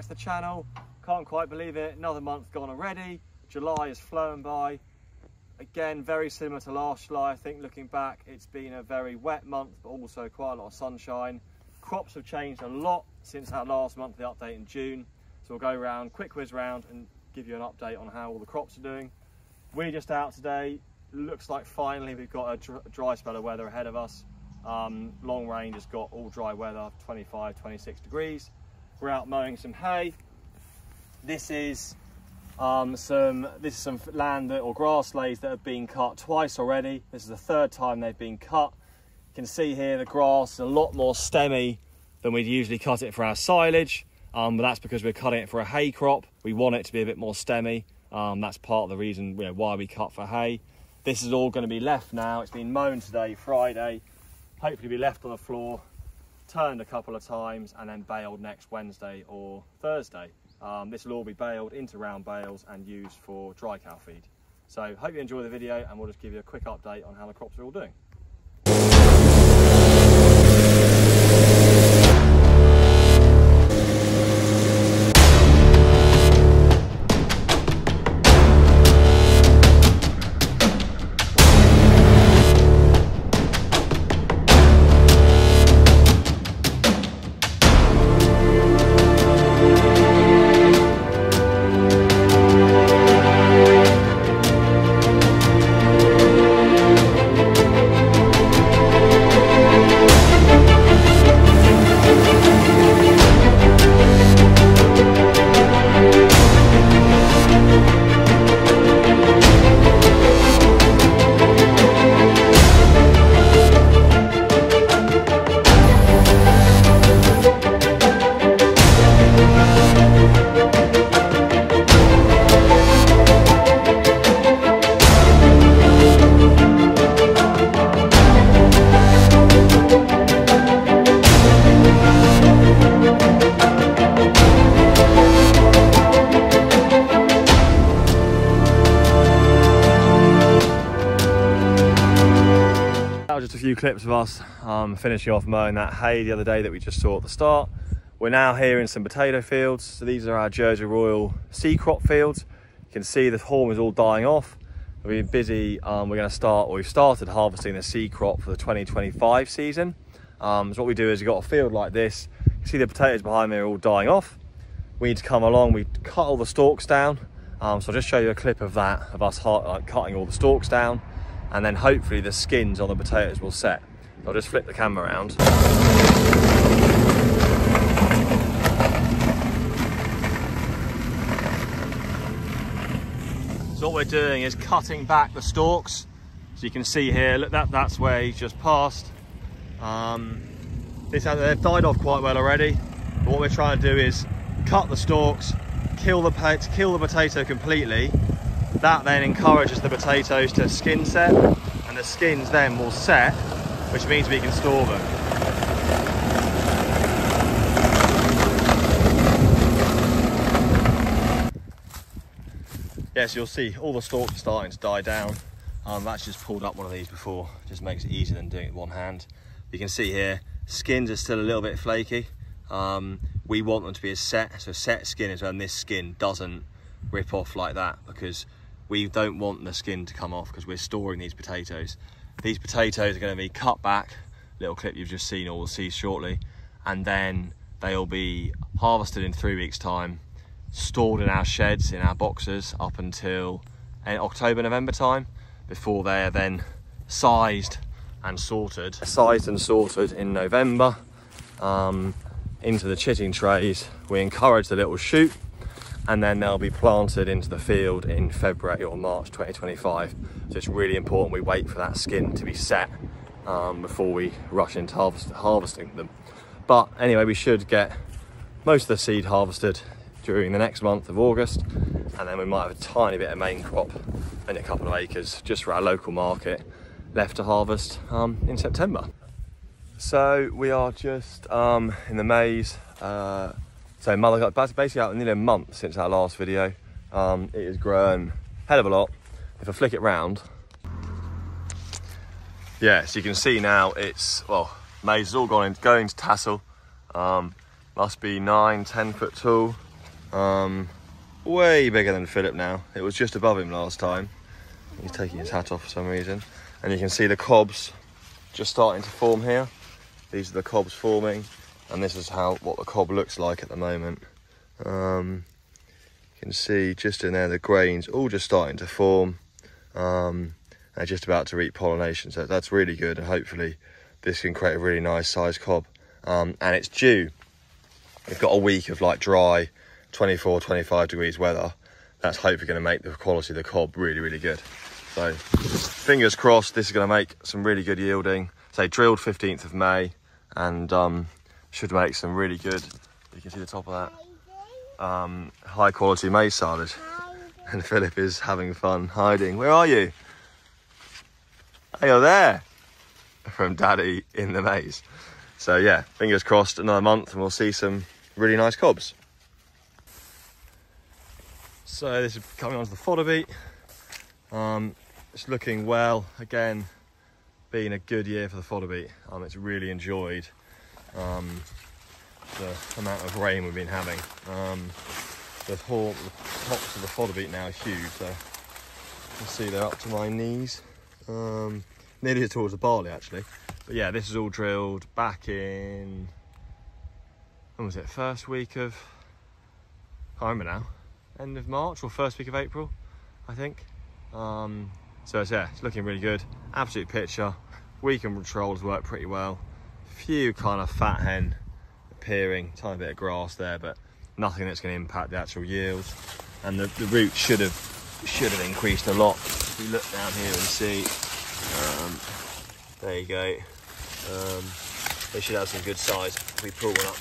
back to the channel. Can't quite believe it, another month gone already. July is flown by. Again, very similar to last July. I think looking back, it's been a very wet month, but also quite a lot of sunshine. Crops have changed a lot since our last monthly update in June. So we'll go around, quick whiz round and give you an update on how all the crops are doing. We're just out today. Looks like finally we've got a dry spell of weather ahead of us. Long range has got all dry weather, 25, 26 degrees. We're out mowing some hay. This is some land or grass lays that have been cut twice already. This is the third time they've been cut. You can see here the grass is a lot more stemmy than we'd usually cut it for our silage, but that's because we're cutting it for a hay crop. We want it to be a bit more stemmy. That's part of the reason why we cut for hay. This is all going to be left now. It's been mown today, Friday. Hopefully be left on the floor, turned a couple of times and then baled next Wednesday or Thursday. This will all be baled into round bales and used for dry cow feed. So hope you enjoy the video and we'll just give you a quick update on how the crops are all doing. Just a few clips of us finishing off mowing that hay the other day that we just saw at the start. We're now here in some potato fields. So these are our Jersey Royal seed crop fields. You can see the haulm is all dying off. We've been busy. We've started harvesting the seed crop for the 2025 season. So what we do is you've got a field like this. You can see the potatoes behind me are all dying off. We need to come along. We cut all the stalks down. So I'll just show you a clip of that, of us cutting all the stalks down. And then hopefully the skins on the potatoes will set. I'll just flip the camera around. So what we're doing is cutting back the stalks. So you can see here, look, that's where he's just passed. They've died off quite well already. But what we're trying to do is cut the stalks, kill the potato completely. That then encourages the potatoes to skin set, and the skins then will set, which means we can store them. Yes, you'll see all the stalks are starting to die down. I've actually just pulled up one of these before, just makes it easier than doing it with one hand. You can see here, skins are still a little bit flaky. We want them to be as set, so set skin is when this skin doesn't rip off like that, because we don't want the skin to come off because we're storing these potatoes. These potatoes are going to be cut back, little clip you've just seen, or we'll see shortly, and then they'll be harvested in 3 weeks' time, stored in our sheds, in our boxes, up until October, November time, before they are then sized and sorted. Sized and sorted in November into the chitting trays. We encourage the little shoot, and then they'll be planted into the field in February or March 2025. So it's really important we wait for that skin to be set before we rush into harvesting them. But anyway, we should get most of the seed harvested during the next month of August, and then we might have a tiny bit of main crop and a couple of acres just for our local market left to harvest in September. So we are just in the maize. So mother got basically out nearly a month since our last video. It has grown a hell of a lot. If I flick it round, yeah, so you can see now it's, well, maize is all going to tassel. Must be 9-10 foot tall. Way bigger than Philip now. It was just above him last time. He's taking his hat off for some reason. And you can see the cobs just starting to form here. These are the cobs forming, and this is what the cob looks like at the moment. You can see just in there the grains all just starting to form. They're just about to reach pollination, so that's really good, and hopefully this can create a really nice sized cob. And it's due. We've got a week of like dry 24, 25 degrees weather. That's hopefully going to make the quality of the cob really, really good. So fingers crossed this is going to make some really good yielding. Say drilled 15th of May, and should make some really good, you can see the top of that, high quality maize silage. And Philip is having fun hiding. Where are you? Oh, you're there, from Daddy in the maize. So yeah, fingers crossed, another month and we'll see some really nice cobs. So this is coming onto the fodder beet. It's looking well. Again, been a good year for the fodder beet. It's really enjoyed the amount of rain we've been having. The tops of the fodder beet now are huge, so you can see they're up to my knees. Nearly towards the barley actually. But yeah, this is all drilled back in, when was it, first week of, I can't remember now, end of March or first week of April, I think. So it's looking really good. Absolute picture. Weed control has worked pretty well. Few kind of fat hen appearing, tiny bit of grass there, but nothing that's going to impact the actual yields. And the roots should have increased a lot. If we look down here and see, there you go. They should have some good size if we pull one up.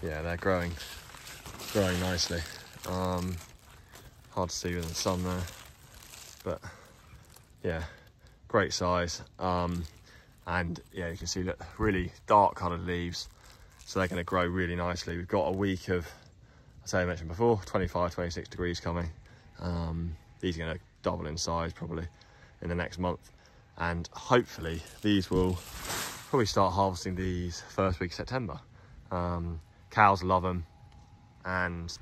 Yeah, they're growing nicely. Hard to see with the sun there, but yeah, great size. And yeah, you can see, look, really dark coloured leaves, so they're going to grow really nicely. We've got a week of, as I mentioned before, 25, 26 degrees coming. These are going to double in size probably in the next month, and hopefully these will probably start harvesting these first week of September. Cows love them, and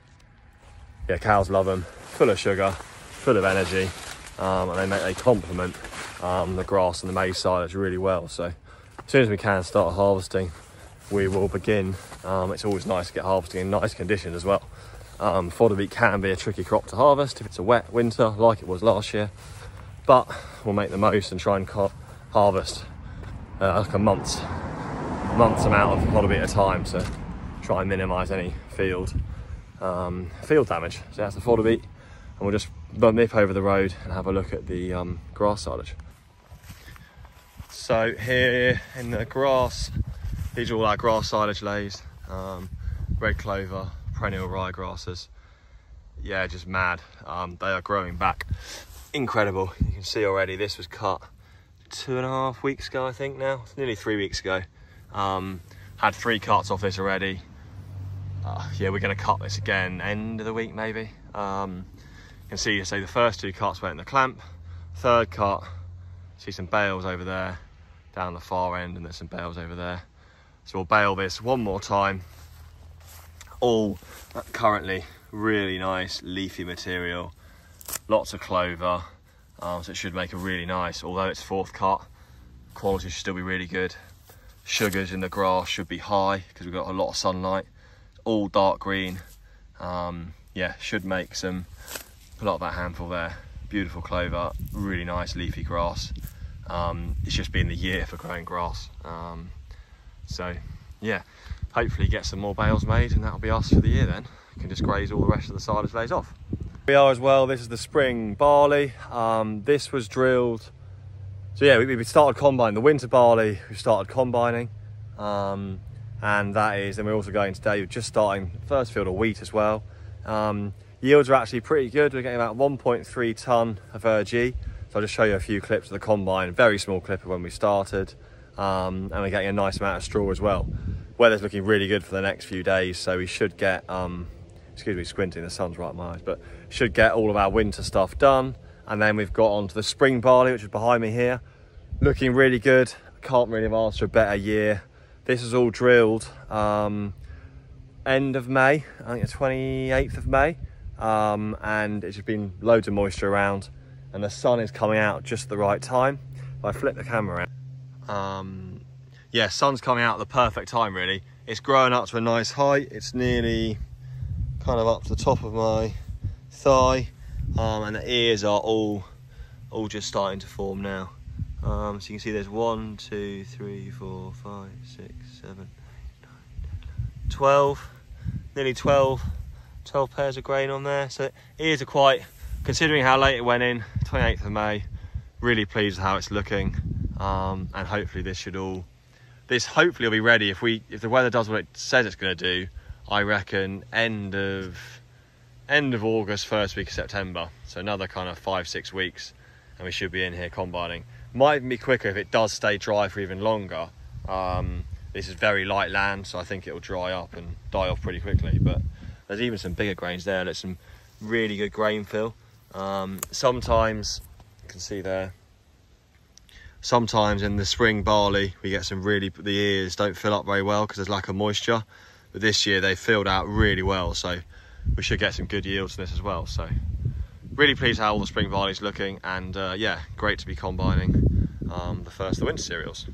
yeah, cows love them. Full of sugar, full of energy, and they complement the grass and the maize silage really well. So as soon as we can start harvesting, we will begin. It's always nice to get harvesting in nice conditions as well. Fodder beet can be a tricky crop to harvest if it's a wet winter like it was last year, but we'll make the most and try and harvest like a month's amount of fodder beet at a time, so try and minimise any field damage. So that's the fodder beet, and we'll just nip over the road and have a look at the grass silage. So here in the grass, these are all our grass silage lays. Red clover, perennial ryegrasses. Yeah, just mad. They are growing back. Incredible. You can see already this was cut 2.5 weeks ago, I think now. It's nearly 3 weeks ago. Had 3 cuts off this already. Yeah, we're going to cut this again end of the week maybe. You can see, so the first 2 cuts went in the clamp. Third cut, see some bales over there down the far end, and there's some bales over there. So we'll bale this one more time. All currently really nice leafy material, lots of clover, so it should make a really nice, although it's 4th cut, quality should still be really good. Sugars in the grass should be high because we've got a lot of sunlight. All dark green. Yeah, should make a lot of that handful there. Beautiful clover, really nice leafy grass. It's just been the year for growing grass. So yeah, hopefully get some more bales made, and that'll be us for the year then. We can just graze all the rest of the silage lays off. We are as well, this is the spring barley. This was drilled, so yeah, we started combining the winter barley. We started combining, and that is, and we're also going today, we're just starting the first field of wheat as well. Yields are actually pretty good. We're getting about 1.3 tonne of RG. So I'll just show you a few clips of the combine, very small clip of when we started, and we're getting a nice amount of straw as well. Weather's looking really good for the next few days, so we should get, excuse me, squinting, the sun's right in my eyes, but should get all of our winter stuff done. And then we've got onto the spring barley, which is behind me here, looking really good. Can't really have asked for a better year This was all drilled end of May, I think the 28th of May, and it's just been loads of moisture around, and the sun is coming out just at the right time. If I flip the camera around, yeah, sun's coming out at the perfect time really. It's growing up to a nice height. It's nearly kind of up to the top of my thigh, and the ears are all just starting to form now. So you can see there's 1, 2, 3, 4, 5, 6, 7, 8, 9, 10, 12, nearly 12 pairs of grain on there. So ears are quite, considering how late it went in, 28th of May, really pleased with how it's looking. And hopefully this hopefully will be ready if the weather does what it says it's going to do. I reckon end of August, first week of September. So another kind of 5-6 weeks, and we should be in here combining. Might even be quicker if it does stay dry for even longer. This is very light land, so I think it'll dry up and die off pretty quickly. But there's even some bigger grains there. There's some really good grain fill. Sometimes, you can see there, sometimes in the spring barley, we get the ears don't fill up very well because there's lack of moisture. But this year they filled out really well, so we should get some good yields in this as well. So really pleased how all the spring barley's looking, and yeah, great to be combining the first of the winter cereals.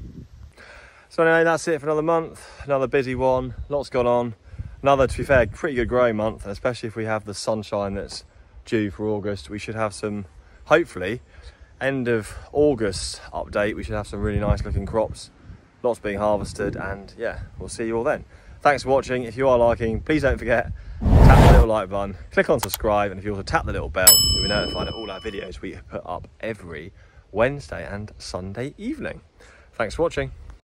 So anyway, that's it for another month, another busy one, lots gone on. Another, to be fair, pretty good growing month, and especially if we have the sunshine that's due for August, we should have some, hopefully, end of August update, we should have some really nice looking crops, lots being harvested, and yeah, we'll see you all then. Thanks for watching. If you are liking, please don't forget, tap the little like button, click on subscribe, and if you also tap the little bell, you'll be notified of all our videos we put up every Wednesday and Sunday evening. Thanks for watching.